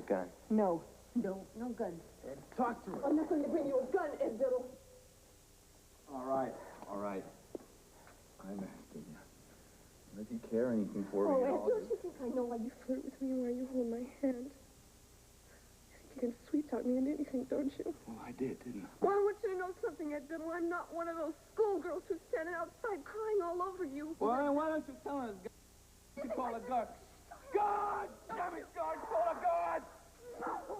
gun. No. No guns. Ed, talk to her. I'm not going to bring you a gun, Ed Biddle. All right. I'm asking you. Does he care anything for me Oh, at Ed, all? don't you think I know why you flirt with me and why you hold my hand? You can sweet-talk me into anything, don't you? Well, I did, didn't I? Well, I want you to know something, Ed Biddle. I'm not one of those schoolgirls who's standing outside crying all over you. Well, then why don't you tell us, you call a guard? Guard! Damn it, guard! Call a guard!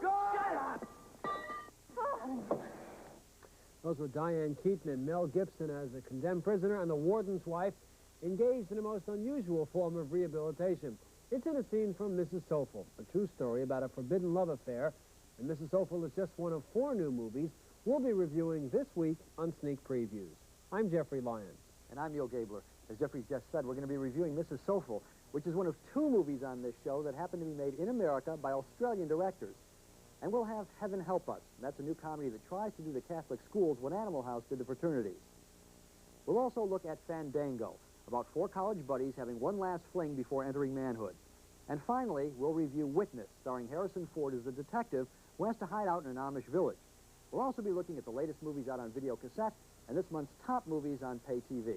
Guard! Shut up! Those were Diane Keaton and Mel Gibson as a condemned prisoner and the warden's wife engaged in a most unusual form of rehabilitation. It's in a scene from Mrs. SOFFEL, a true story about a forbidden love affair. And Mrs. SOFFEL is just one of 4 new movies we'll be reviewing this week on Sneak Previews. I'm Jeffrey Lyons. And I'm Neil Gabler. As Jeffrey just said, we're going to be reviewing Mrs. SOFFEL, which is one of 2 movies on this show that happen to be made in America by Australian directors. And we'll have Heaven Help Us. That's a new comedy that tries to do the Catholic schools what Animal House did the fraternities. We'll also look at Fandango, about 4 college buddies having one last fling before entering manhood. And finally, we'll review Witness, starring Harrison Ford as a detective who has to hide out in an Amish village. We'll also be looking at the latest movies out on video cassette and this month's top movies on pay TV.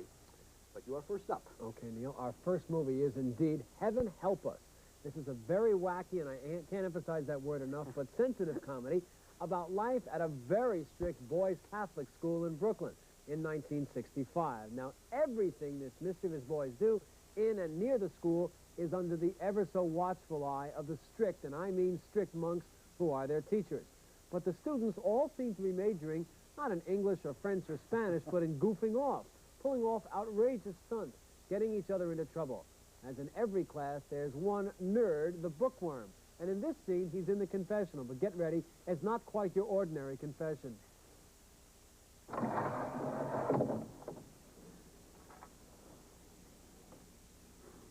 But you are first up. Okay, Neil, our first movie is indeed Heaven Help Us. This is a very wacky, and I can't emphasize that word enough, but sensitive comedy about life at a very strict boys' Catholic school in Brooklyn in 1965. Now, everything this mischievous boys do in and near the school is under the ever-so-watchful eye of the strict, and I mean strict monks who are their teachers. But the students all seem to be majoring not in English or French or Spanish, but in goofing off, pulling off outrageous stunts, getting each other into trouble. As in every class, there's one nerd, the bookworm. And in this scene, he's in the confessional. But get ready, it's not quite your ordinary confession.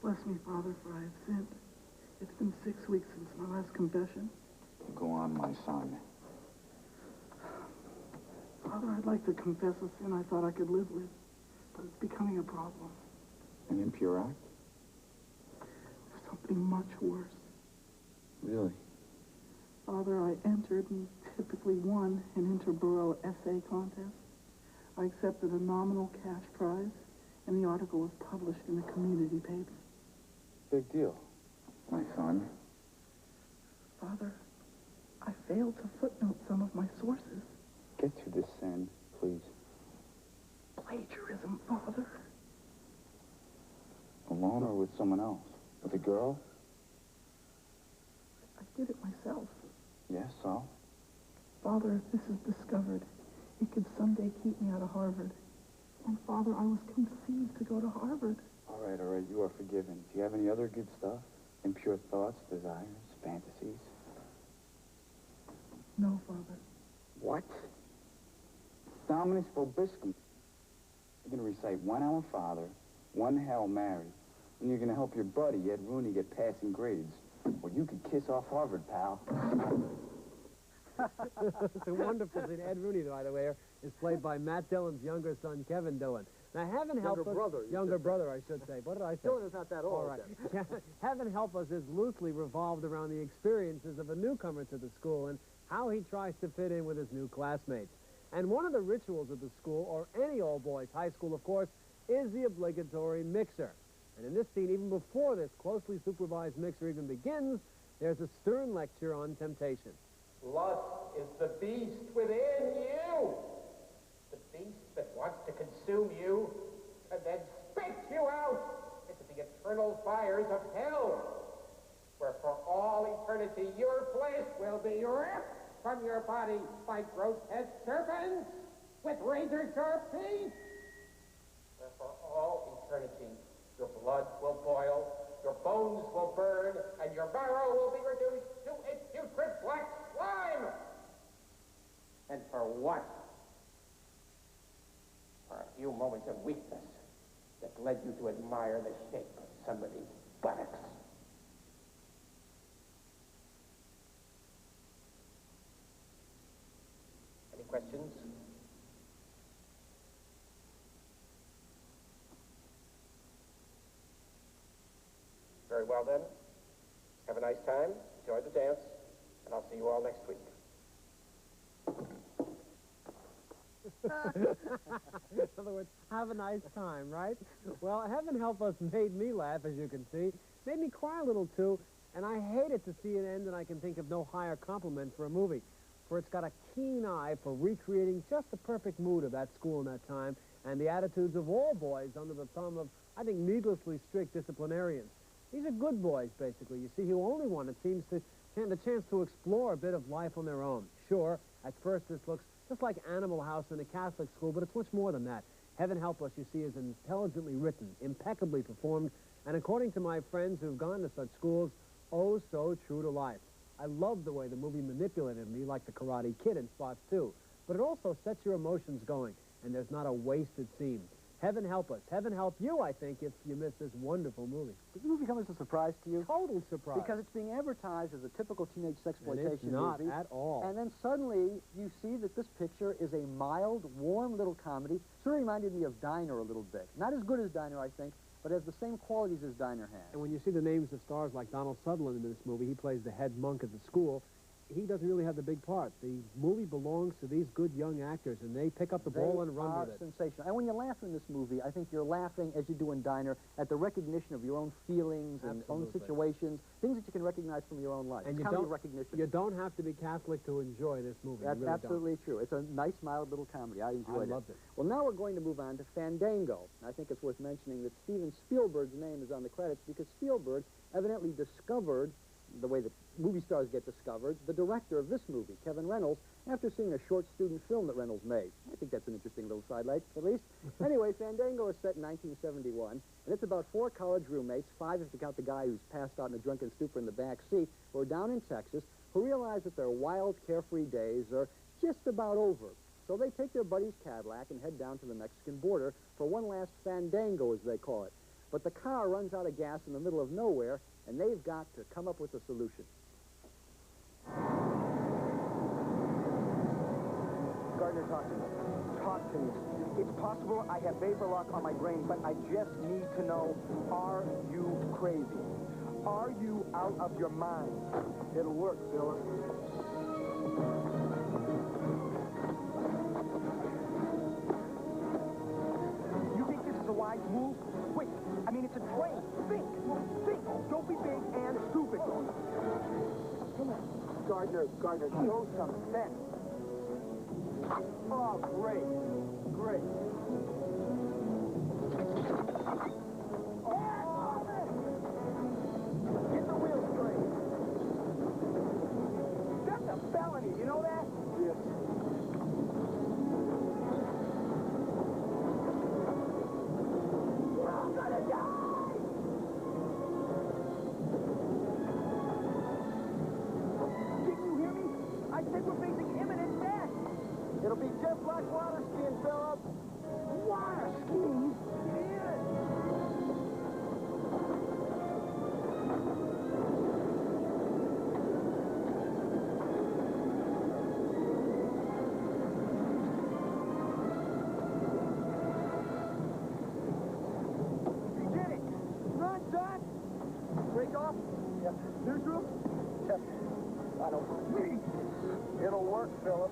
Bless me, Father, for I have sinned. It's been 6 weeks since my last confession. Go on, my son. Father, I'd like to confess a sin I thought I could live with, but it's becoming a problem. An impure act? Something much worse. Really? Father, I entered and typically won an interborough essay contest. I accepted a nominal cash prize, and the article was published in a community paper. Big deal, my son. Father, I failed to footnote some of my sources. Get to this sin, please. Plagiarism, Father. Alone or with someone else? With a girl? I did it myself. Yes, so? Father, if this is discovered, it could someday keep me out of Harvard. And Father, I was conceived to go to Harvard. All right, you are forgiven. Do you have any other good stuff? Impure thoughts, desires, fantasies? No, Father. What? Dominus vobiscum. You're going to recite 1 Our Father, 1 Hail Mary, and you're going to help your buddy, Ed Rooney, get passing grades. Well, you could kiss off Harvard, pal. It's a wonderful scene. Ed Rooney, by the way, is played by Matt Dillon's younger son, Kevin Dillon. Now, Heaven Help Us... Younger brother, I should say. What did I say? Dillon is not that old. All right. Heaven Help Us is loosely revolved around the experiences of a newcomer to the school and how he tries to fit in with his new classmates. And one of the rituals of the school, or any all-boys high school, of course, is the obligatory mixer. And in this scene, even before this closely supervised mixer even begins, there's a stern lecture on temptation. Lust is the beast within you. The beast that wants to consume you and then spit you out into the eternal fires of hell, where for all eternity your flesh will be ripped from your body by grotesque serpents with razor-sharp teeth, where for all eternity your blood will boil, your bones will burn, and your marrow will be reduced to its putrid black slime. And for what? For a few moments of weakness that led you to admire the shape of somebody's buttocks. Any questions? Very well, then. Have a nice time. Enjoy the dance. And I'll see you all next week. In other words, have a nice time, right? Well, Heaven Help Us made me laugh, as you can see. Made me cry a little, too. And I hated to see it end, and I can think of no higher compliment for a movie. For it's got a keen eye for recreating just the perfect mood of that school in that time and the attitudes of all boys under the thumb of, I think, needlessly strict disciplinarians. These are good boys, basically, you see, who only want, it seems, the chance to explore a bit of life on their own. Sure, at first this looks just like Animal House in a Catholic school, but it's much more than that. Heaven Help Us, you see, is intelligently written, impeccably performed, and according to my friends who've gone to such schools, oh so true to life. I love the way the movie manipulated me like the Karate Kid in spots too, but it also sets your emotions going, and there's not a wasted scene. Heaven Help Us. Heaven help you, I think, if you miss this wonderful movie. Did the movie come as a surprise to you? Total surprise. Because it's being advertised as a typical teenage sexploitation movie. It's not at all. And then suddenly you see that this picture is a mild, warm little comedy. Sort of reminded me of Diner a little bit. Not as good as Diner, I think, but has the same qualities as Diner has. And when you see the names of stars like Donald Sutherland in this movie, he plays the head monk at the school. He doesn't really have the big part. The movie belongs to these good young actors, and they pick up the ball and run with it. Sensational. And when you laugh in this movie, I think you're laughing, as you do in Diner, at the recognition of your own feelings and own situations, things that you can recognize from your own life. And recognition. You don't have to be Catholic to enjoy this movie. That's really absolutely true. It's a nice, mild little comedy. I enjoyed it. I loved it. Well, now we're going to move on to Fandango. I think it's worth mentioning that Steven Spielberg's name is on the credits because Spielberg evidently discovered, the way that movie stars get discovered, the director of this movie, Kevin Reynolds, after seeing a short student film that Reynolds made. I think that's an interesting little sidelight, at least. Anyway, Fandango is set in 1971, and it's about 4 college roommates, 5 if you count the guy who's passed out in a drunken stupor in the back seat, who are down in Texas, who realize that their wild, carefree days are just about over. So they take their buddy's Cadillac and head down to the Mexican border for one last Fandango, as they call it. But the car runs out of gas in the middle of nowhere, and they've got to come up with a solution. Gardner, talk to me. Talk to me. It's possible I have vapor lock on my brain, but I just need to know, are you crazy? Are you out of your mind? It'll work, Philip. You think this is a wise move? Wait, I mean, it's a train. Think! Think! Don't be big and stupid. Come on. Gardner, show some sense. Oh, great. Great. Oh, man. Get the wheel straight. That's a felony, you know that? Yes. We're all gonna die! Didn't you hear me? I said we're facing imminent death. It'll be just like water skiing, Philip. Water skiing? Yeah. You did it. Run, son. Break off. Yep. Neutral. Yep. I don't. It'll work, Philip.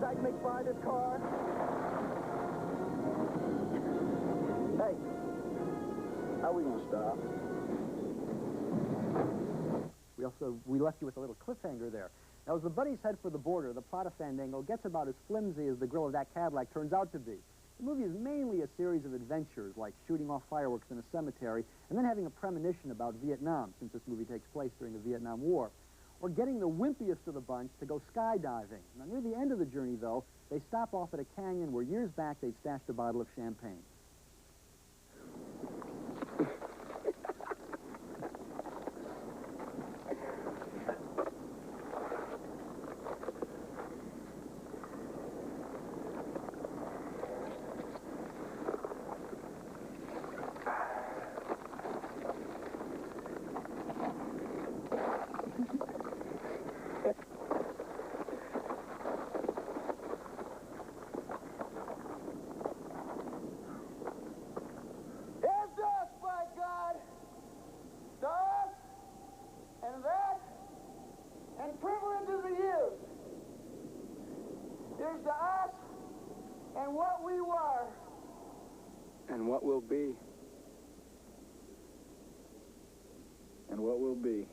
I'd make by this car. Hey, how are we gonna stop? We left you with a little cliffhanger there. Now, as the buddies head for the border, the plot of Fandango gets about as flimsy as the grill of that Cadillac turns out to be. The movie is mainly a series of adventures, like shooting off fireworks in a cemetery, and then having a premonition about Vietnam, since this movie takes place during the Vietnam War. Or getting the wimpiest of the bunch to go skydiving. Now, near the end of the journey, though, they stop off at a canyon where years back they'd stashed a bottle of champagne. And what will be. And what will be.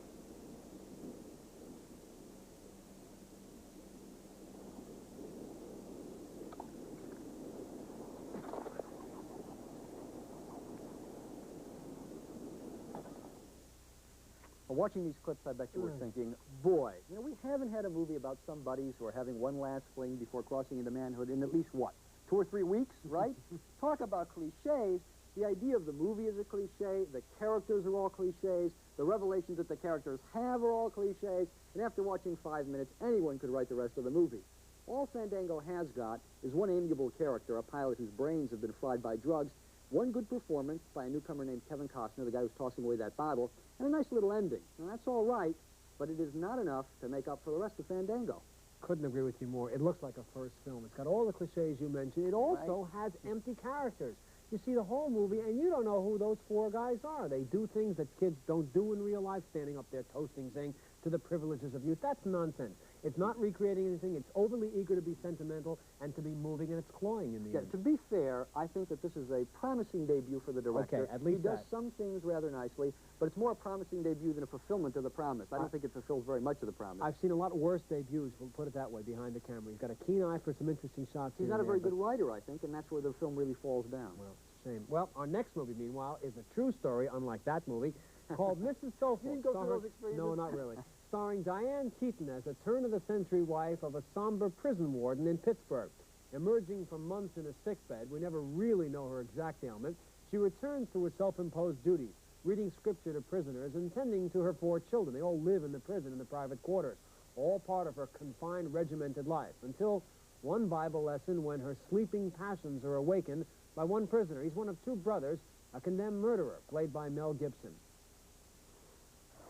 Well, watching these clips, I bet you were thinking, boy, you know, we haven't had a movie about some buddies who are having one last fling before crossing into manhood in at least, what, 2 or 3 weeks, right? Talk about cliches. The idea of the movie is a cliche. The characters are all cliches. The revelations that the characters have are all cliches. And after watching 5 minutes, anyone could write the rest of the movie. All Fandango has got is one amiable character, a pilot whose brains have been fried by drugs, one good performance by a newcomer named Kevin Costner, the guy who's tossing away that bottle, and a nice little ending. Now, that's all right, but it is not enough to make up for the rest of Fandango. Couldn't agree with you more. It looks like a first film. It's got all the cliches you mentioned. It also has empty characters. You see the whole movie, and you don't know who those 4 guys are. They do things that kids don't do in real life, standing up there toasting, saying, to the privileges of youth. That's nonsense. It's not recreating anything. It's overly eager to be sentimental and to be moving, and it's cloying in the end. To be fair, I think that this is a promising debut for the director. Okay, at least he does some things rather nicely, but it's more a promising debut than a fulfillment of the promise. I don't think it fulfills very much of the promise. I've seen a lot worse debuts, we'll put it that way, behind the camera. He's got a keen eye for some interesting shots. He's not a very good writer, I think, and that's where the film really falls down. Well, it's a shame. Well, our next movie, meanwhile, is a true story, unlike that movie, called Mrs. SOFFEL. You didn't go through those experiences? No, not really. Starring Diane Keaton as a turn-of-the-century wife of a somber prison warden in Pittsburgh. Emerging from months in a sickbed, we never really know her exact ailment, she returns to her self-imposed duties, reading scripture to prisoners and tending to her 4 children. They all live in the prison in the private quarters, all part of her confined, regimented life, until one Bible lesson when her sleeping passions are awakened by one prisoner. He's one of 2 brothers, a condemned murderer, played by Mel Gibson.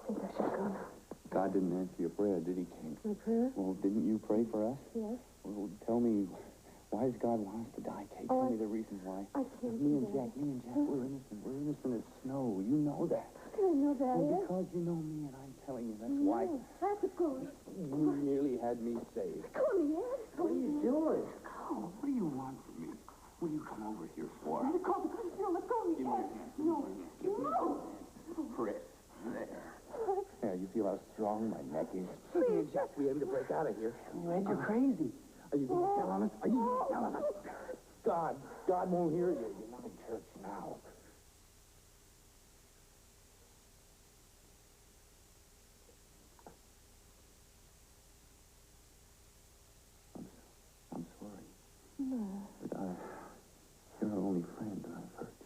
I think I should go now. God didn't answer your prayer, did he, Kate? My prayer? Well, didn't you pray for us? Yes. Well, tell me, why does God want us to die, Kate? Oh, Tell me the reason why. I can't Me do and that. Jack, we're innocent. We're innocent as snow. You know that. How can I know that? Well, because you know me, and I'm telling you, that's why No, I have to go. you nearly had me saved. Go on, Ed. What are you doing? Go. What do you want from me? What do you come over here for? Let go. No, let go of me, Give me Ed. your hand. No. Give me your hand. No. Chris, there. Yeah, you feel how strong my neck is. Me and Jack, we aim to break out of here. Ed, you're crazy. Are you going to tell on us? Are you going to tell on us? God won't hear you. You're not in church now. I'm sorry. No. But you're our only friend, and I've hurt you.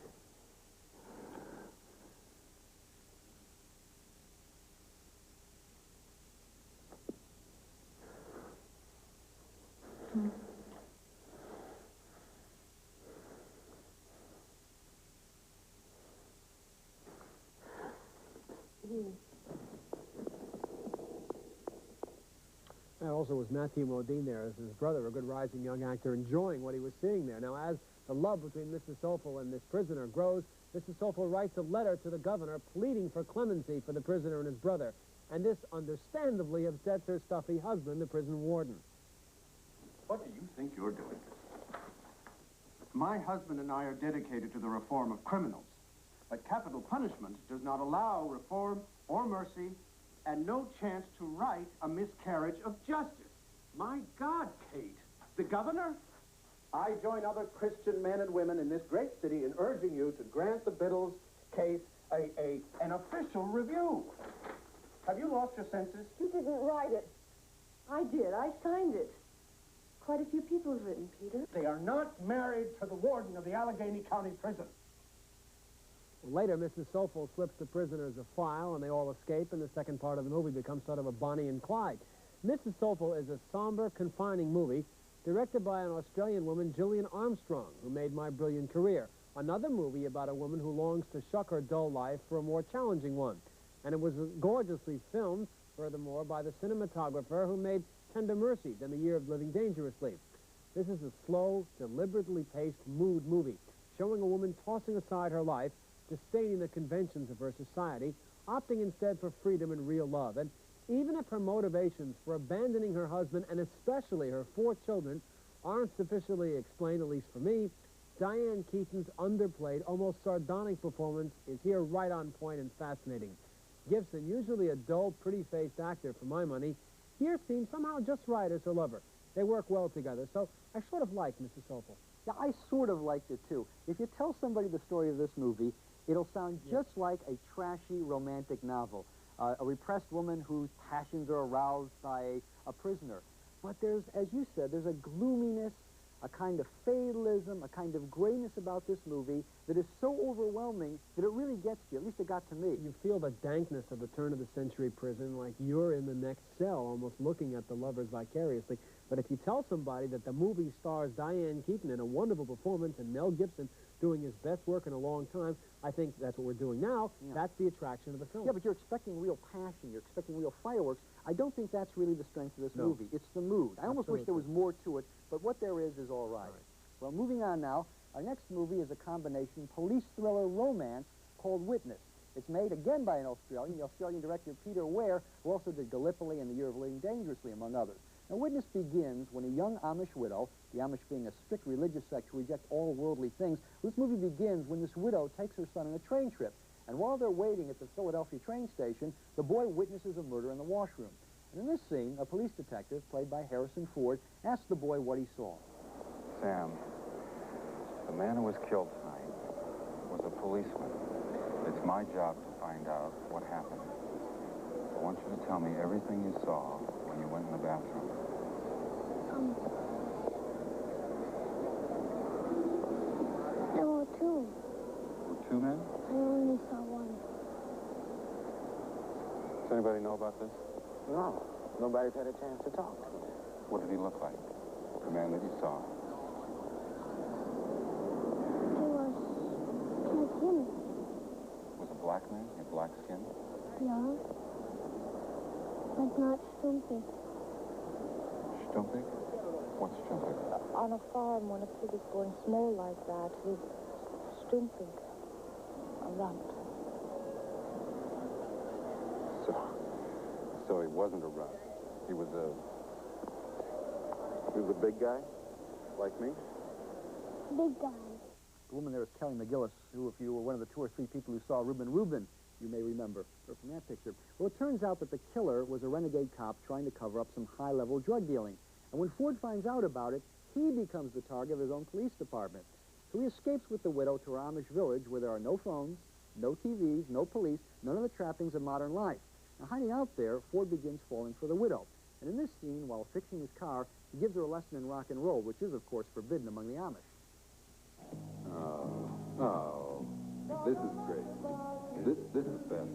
There also was Matthew Modine there as his brother, a good rising young actor, enjoying what he was seeing there. Now, as the love between Mrs. SOFFEL and this prisoner grows, Mrs. SOFFEL writes a letter to the governor pleading for clemency for the prisoner and his brother. And this understandably upsets her stuffy husband, the prison warden. What do you think you're doing? My husband and I are dedicated to the reform of criminals. But capital punishment does not allow reform or mercy and no chance to right a miscarriage of justice. My God, Kate, the governor? I join other Christian men and women in this great city in urging you to grant the Biddles case an official review. Have you lost your senses? You didn't write it. I did. I signed it. Quite a few people have written, Peter. They are not married to the warden of the Allegheny County Prison. Later, Mrs. SOFFEL slips the prisoners a file, and they all escape, and the second part of the movie becomes sort of a Bonnie and Clyde. Mrs. SOFFEL is a somber, confining movie directed by an Australian woman, Gillian Armstrong, who made My Brilliant Career. Another movie about a woman who longs to shuck her dull life for a more challenging one. And it was gorgeously filmed, furthermore, by the cinematographer who made Tender Mercies and The Year of Living Dangerously. This is a slow, deliberately paced mood movie, showing a woman tossing aside her life, disdaining the conventions of her society, opting instead for freedom and real love. And even if her motivations for abandoning her husband, and especially her 4 children, aren't sufficiently explained, at least for me, Diane Keaton's underplayed, almost sardonic performance is here right on point and fascinating. Gibson, usually a dull, pretty-faced actor for my money, here seems somehow just right as her lover. They work well together, so I sort of like Mrs. Soffel. Yeah, I sort of liked it, too. If you tell somebody the story of this movie, it'll sound just like a trashy romantic novel. A repressed woman whose passions are aroused by a prisoner. But there's, as you said, there's a gloominess, a kind of fatalism, a kind of grayness about this movie that is so overwhelming that it really gets you. At least it got to me. You feel the dankness of the turn-of-the-century prison, like you're in the next cell, almost looking at the lovers vicariously. But if you tell somebody that the movie stars Diane Keaton in a wonderful performance and Mel Gibson doing his best work in a long time, I think that's what we're doing now. Yeah. That's the attraction of the film. Yeah, but you're expecting real passion. You're expecting real fireworks. I don't think that's really the strength of this movie. It's the mood. I almost wish there was more to it, but what there is all right. Well, moving on now, our next movie is a combination police thriller romance called Witness. It's made again by an Australian, the Australian director Peter Weir, who also did Gallipoli and The Year of Living Dangerously, among others. Now, Witness begins when a young Amish widow, the Amish being a strict religious sect who reject all worldly things, this movie begins when this widow takes her son on a train trip. And while they're waiting at the Philadelphia train station, the boy witnesses a murder in the washroom. And in this scene, a police detective, played by Harrison Ford, asks the boy what he saw. Sam, the man who was killed tonight was a policeman. It's my job to find out what happened. I want you to tell me everything you saw when you went in the bathroom. There were two. Two men? I only saw one. Does anybody know about this? No, nobody's had a chance to talk to him. What did he look like? The man that you saw? He was skinny. Was a black man? He had black skin? Yeah. But not stumpy. Stumpy? What's stumpy? On a farm, when a pig is going small like that, he's stumping. A runt. So he wasn't a runt. He was a big guy? Like me? Big guy. The woman there is Kelly McGillis, who, if you were one of the 2 or 3 people who saw Reuben, you may remember her from that picture. Well, it turns out that the killer was a renegade cop trying to cover up some high-level drug dealing. And when Ford finds out about it, he becomes the target of his own police department. So he escapes with the widow to her Amish village where there are no phones, no TVs, no police, none of the trappings of modern life. Now, hiding out there, Ford begins falling for the widow. And in this scene, while fixing his car, he gives her a lesson in rock and roll, which is, of course, forbidden among the Amish. Oh, this is great. This is best.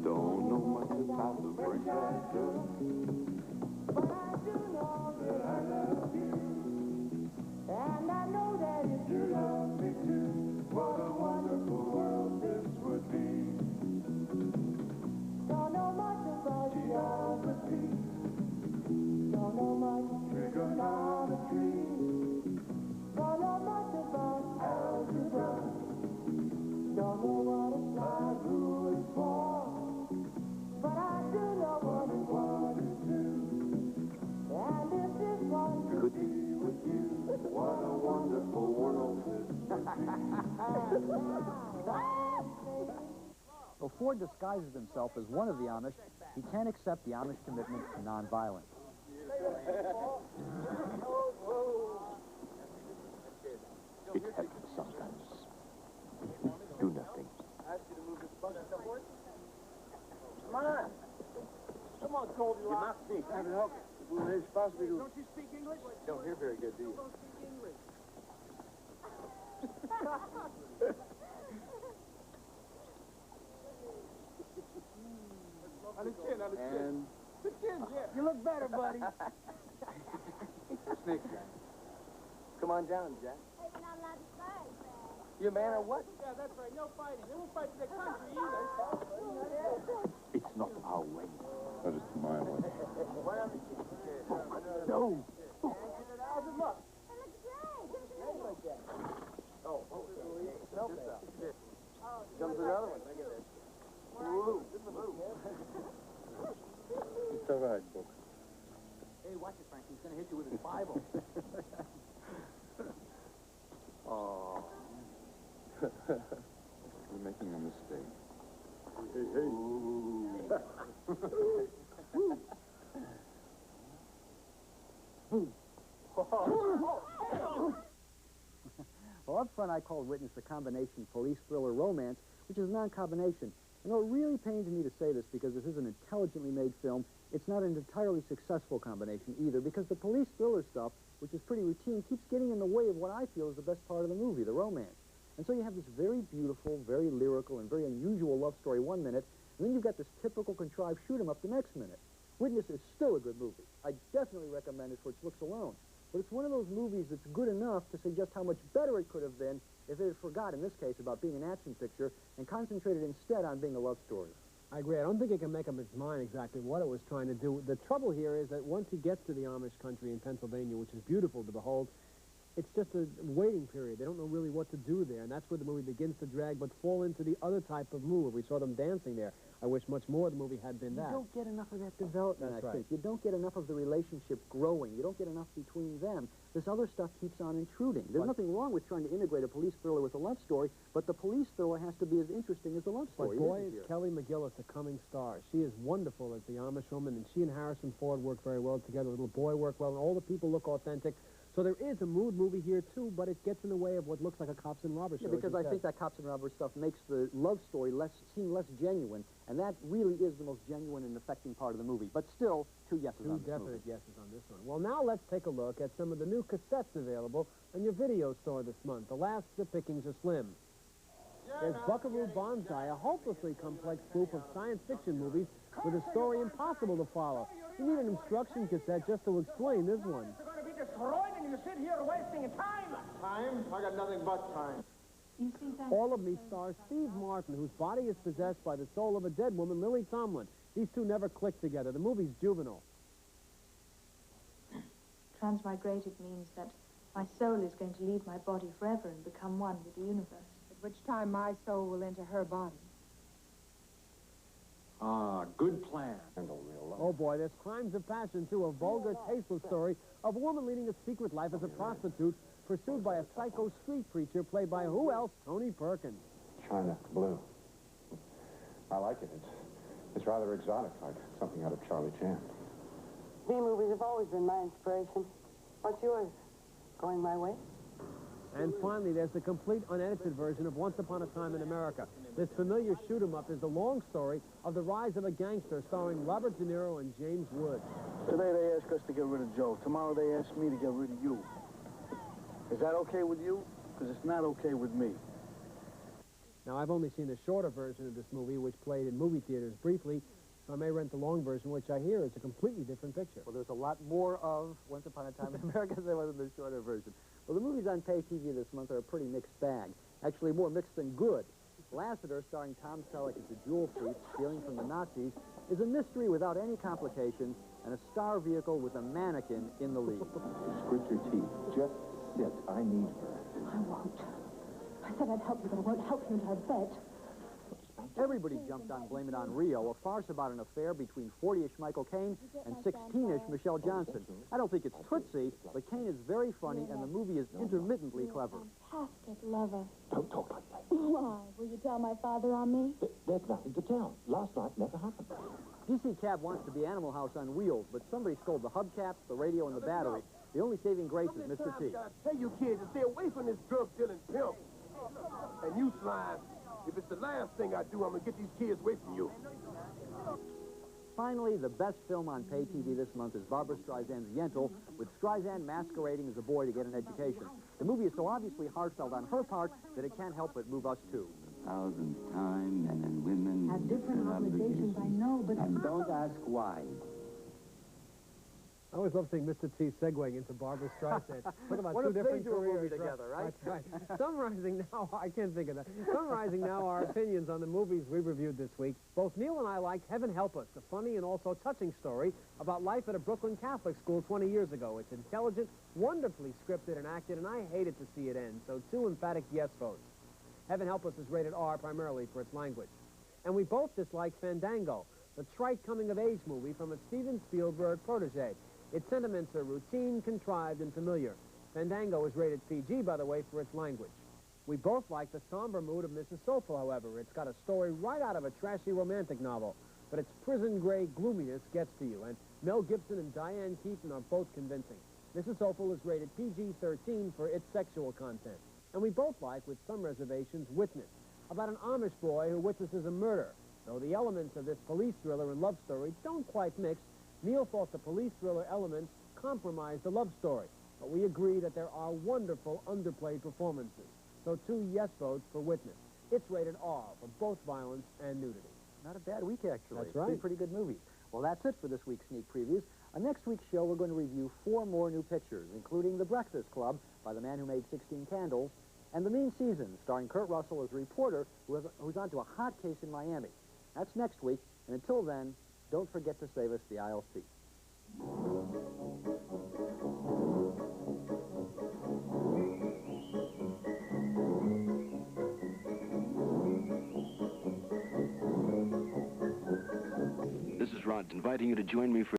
Don't know much about the French actor, but I do know that I love you, and I know that if you love me too, what a wonderful world this would be. Don't know much about geography, don't know much trigonometry, don't know much about algebra, don't know what a side rule is for. But I do know what is 1 and 2. And if this one could be with you, what a wonderful world this would be. Though Ford disguises himself as one of the Amish, he can't accept the Amish commitment to nonviolence. It happens sometimes. Do nothing. Come on. Come on, Goldie. You must be. I don't know. We're supposed to be. Don't you speak English? Don't hear very good, do you? Don't speak English. On the chin, on the chin. And The chin, yeah. You look better, buddy. snake guy. Come on down, Jack. Hey, you're not allowed to fight. You a man or what? Yeah, that's right. No fighting. They won't fight for their country either. It's not our way. That is my way. No. How's it look? It looks great. Give it to me. Oh, okay. Comes another one. Look at this. Woo. card book. Hey, watch it, Frank. He's going to hit you with his Bible. Oh. You're making a mistake. Well, up front, I called Witness a combination police thriller romance, which is non-combination. You know, it really pains me to say this because this is an intelligently made film. It's not an entirely successful combination either because the police thriller stuff, which is pretty routine, keeps getting in the way of what I feel is the best part of the movie, the romance. And so you have this very beautiful, very lyrical, and very unusual love story 1 minute, and then you've got this typical contrived shoot-'em-up the next minute. Witness is still a good movie. I definitely recommend it for its looks alone. But it's one of those movies that's good enough to suggest how much better it could have been if it had forgot, in this case, about being an action picture and concentrated instead on being a love story. I agree. I don't think it can make up its mind exactly what it was trying to do. The trouble here is that once he gets to the Amish country in Pennsylvania, which is beautiful to behold, it's just a waiting period. They don't know really what to do there, and that's where the movie begins to drag, but fall into the other type of move. We saw them dancing there. I wish much more of the movie had been that. You don't get enough of that development, That's I right. think. You don't get enough of the relationship growing. You don't get enough between them. This other stuff keeps on intruding. There's nothing wrong with trying to integrate a police thriller with a love story, but the police thriller has to be as interesting as the love But story. boy, is Kelly McGillis a coming star. She is wonderful as the Amish woman, and she and Harrison Ford work very well together. The little boy work well, and all the people look authentic. So there is a mood movie here, too, but it gets in the way of what looks like a cops and robbers show. Yeah, because I think that cops and robbers stuff makes the love story seem less genuine, and that really is the most genuine and affecting part of the movie. But still, 2 yeses on this movie. 2 definite yeses on this one. Well, now let's take a look at some of the new cassettes available in your video store this month. Alas, the pickings are slim. There's Buckaroo Banzai, a hopelessly complex spoof of science fiction movies with a story impossible to follow. You need an instruction cassette just to explain this one. You're going to be destroyed and you sit here wasting time. Time? I got nothing but time. You think that... All of Me stars Steve Martin, whose body is possessed by the soul of a dead woman, Lily Tomlin. These two never click together. The movie's juvenile. Transmigrated means that my soul is going to leave my body forever and become one with the universe. At which time my soul will enter her body. Ah, good plan. Oh, boy, there's Crimes of Passion, too, a vulgar, tasteless story of a woman leading a secret life as a prostitute pursued by a psycho street preacher played by who else? Tony Perkins. China Blue. I like it. It's rather exotic, like something out of Charlie Chan. B-movies have always been my inspiration. What's yours? Going my way? And finally, there's the complete unedited version of Once Upon a Time in America. This familiar shoot-'em-up is the long story of the rise of a gangster starring Robert De Niro and James Woods. Today they ask us to get rid of Joe. Tomorrow they ask me to get rid of you. Is that okay with you? Because it's not okay with me. Now, I've only seen the shorter version of this movie, which played in movie theaters briefly, so I may rent the long version, which I hear is a completely different picture. Well, there's a lot more of Once Upon a Time in America than there was in the shorter version. Well, the movies on pay TV this month are a pretty mixed bag. Actually, more mixed than good. Lassiter, starring Tom Selleck as the jewel thief stealing from the Nazis, is a mystery without any complications and a star vehicle with a mannequin in the lead. Grit your teeth. Just sit. I need her. I won't. I said I'd help you, but I won't help you until I bet. Everybody jumped on Blame It on Rio, a farce about an affair between 40-ish Michael Caine and 16-ish Michelle Johnson. I don't think it's Tootsie, but Caine is very funny, and the movie is intermittently clever. Fantastic lover. Don't talk like that. Why? Will you tell my father on me? There's nothing to tell. Last night never happened. DC Cab wants to be Animal House on wheels, but somebody stole the hubcaps, the radio, and the battery. The only saving grace is Mr. T. Tell you kids to stay away from this drug dealing pimp. And you, Slime, if it's the last thing I do, I'm going to get these kids away from you. Finally, the best film on pay TV this month is Barbra Streisand's Yentl, with Streisand masquerading as a boy to get an education. The movie is so obviously heartfelt on her part that it can't help but move us too. 1,000 times, men and women Have different obligations, I know, but... And don't ask why. I always love seeing Mr. T segueing into Barbra Streisand. Talk about What two if they different do a movie careers, together, right? That's right. Summarizing now, I can't think of that. Summarizing now our opinions on the movies we reviewed this week. Both Neil and I liked Heaven Help Us, a funny and also touching story about life at a Brooklyn Catholic school 20 years ago. It's intelligent, wonderfully scripted and acted, and I hated to see it end, so 2 emphatic yes votes. Heaven Help Us is rated R primarily for its language. And we both disliked Fandango, the trite coming-of-age movie from a Steven Spielberg protege. Its sentiments are routine, contrived, and familiar. Fandango is rated PG, by the way, for its language. We both like the somber mood of Mrs. SOFFEL, however. It's got a story right out of a trashy romantic novel, but its prison-gray gloominess gets to you, and Mel Gibson and Diane Keaton are both convincing. Mrs. SOFFEL is rated PG-13 for its sexual content. And we both like, with some reservations, Witness, about an Amish boy who witnesses a murder. Though the elements of this police thriller and love story don't quite mix, Neil thought the police thriller elements compromised the love story. But we agree that there are wonderful underplayed performances. So 2 yes votes for Witness. It's rated R for both violence and nudity. Not a bad week, actually. That's right. 3 pretty good movies. Well, that's it for this week's sneak previews. On next week's show, we're going to review 4 more new pictures, including The Breakfast Club by the man who made 16 Candles, and The Mean Seasons, starring Kurt Russell as a reporter who's onto a hot case in Miami. That's next week, and until then, don't forget to save us the aisle seat. This is Rod, inviting you to join me for